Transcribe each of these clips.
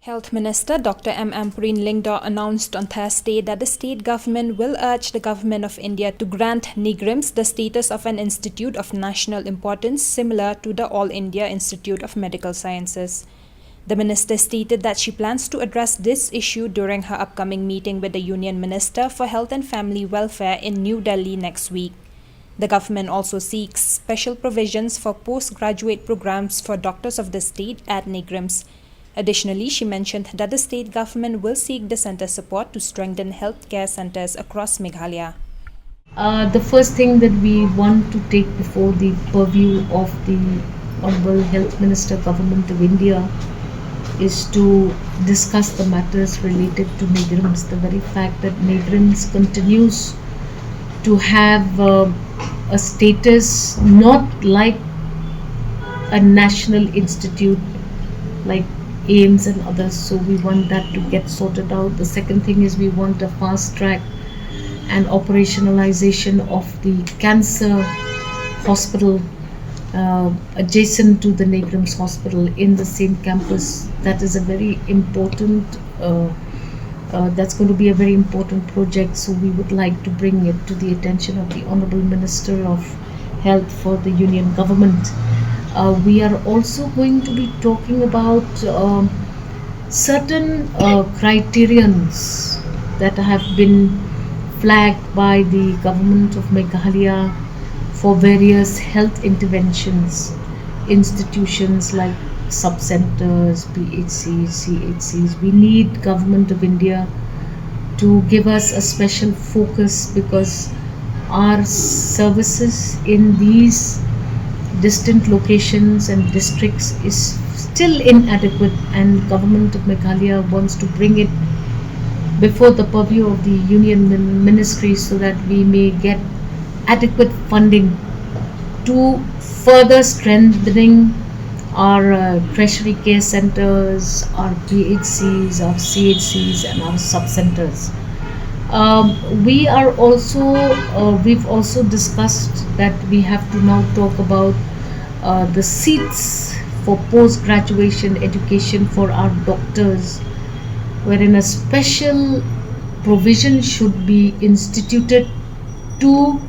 Health Minister Dr. M. Ampreen Lingdor announced on Thursday that the state government will urge the Government of India to grant NIGRIMS the status of an institute of national importance similar to the All India Institute of Medical Sciences. The minister stated that she plans to address this issue during her upcoming meeting with the Union Minister for Health and Family Welfare in New Delhi next week. The government also seeks special provisions for postgraduate programs for doctors of the state at NIGRIMS. Additionally, she mentioned that the state government will seek the centre's support to strengthen healthcare centres across Meghalaya. The first thing that we want to take before the purview of the Honorable Health Minister Government of India is to discuss the matters related to NIGRIMS. The very fact that NIGRIMS continues to have a status not like a national institute like AIMS and others, so we want that to get sorted out. The second thing is we want a fast track and operationalization of the cancer hospital adjacent to the NIGRIMS hospital in the same campus. That is a very important that's going to be a very important project, so we would like to bring it to the attention of the Honorable Minister of Health for the Union Government. We are also going to be talking about certain criterions that have been flagged by the government of Meghalaya for various health interventions, institutions like sub-centers, PHCs, CHCs. We need Government of India to give us a special focus because our services in these distant locations and districts is still inadequate, and Government of Meghalaya wants to bring it before the purview of the Union Ministry so that we may get adequate funding to further strengthening our tertiary care centers, our PHCs, our CHCs and our sub-centers. We've also discussed that we have to now talk about the seats for post-graduation education for our doctors, wherein a special provision should be instituted to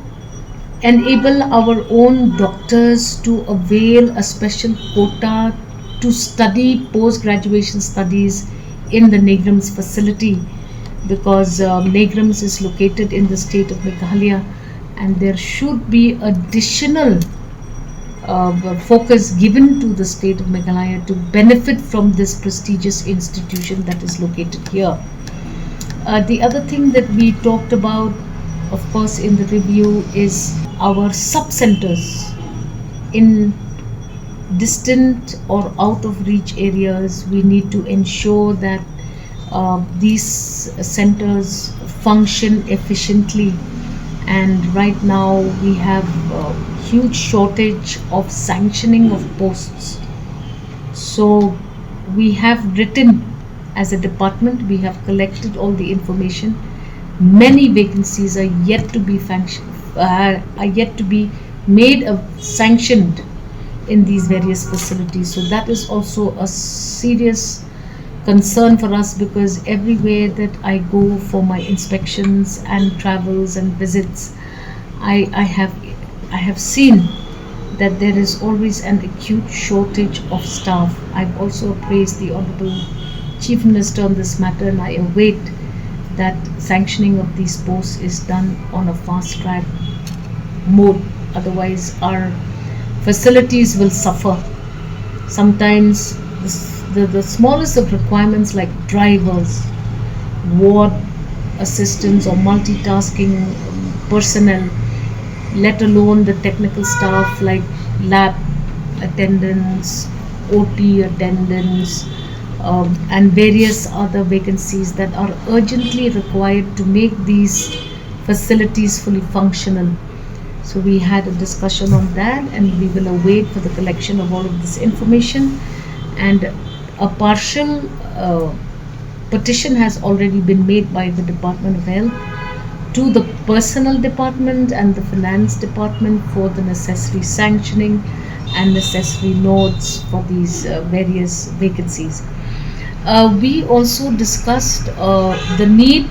enable our own doctors to avail a special quota to study post-graduation studies in the NIGRIMS facility, because NIGRIMS is located in the state of Meghalaya, and there should be additional focus given to the state of Meghalaya to benefit from this prestigious institution that is located here. The other thing that we talked about, of course, in the review is our sub-centers in distant or out of reach areas. We need to ensure that these centers function efficiently, and right now we have a huge shortage of sanctioning of posts. So we have written as a department, we have collected all the information. Many vacancies are yet to be made sanctioned in these various facilities. So that is also a serious concern for us, because everywhere that I go for my inspections and travels and visits, I have seen that there is always an acute shortage of staff. I've also praised the Honorable Chief Minister on this matter, and I await that sanctioning of these posts is done on a fast track mode. Otherwise our facilities will suffer. Sometimes the smallest of requirements like drivers, ward assistants or multitasking personnel, let alone the technical staff like lab attendants, OT attendants, and various other vacancies that are urgently required to make these facilities fully functional. So we had a discussion on that, and we will await for the collection of all of this information. And a partial petition has already been made by the Department of Health to the Personnel Department and the Finance Department for the necessary sanctioning and necessary notes for these various vacancies. We also discussed the need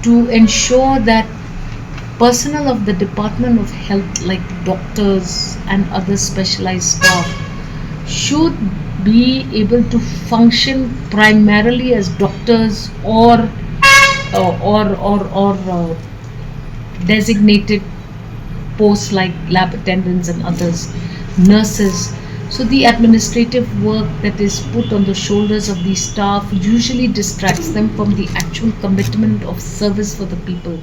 to ensure that personnel of the Department of Health, like doctors and other specialized staff, should be able to function primarily as doctors or designated posts like lab attendants and others, nurses. So the administrative work that is put on the shoulders of these staff usually distracts them from the actual commitment of service for the people.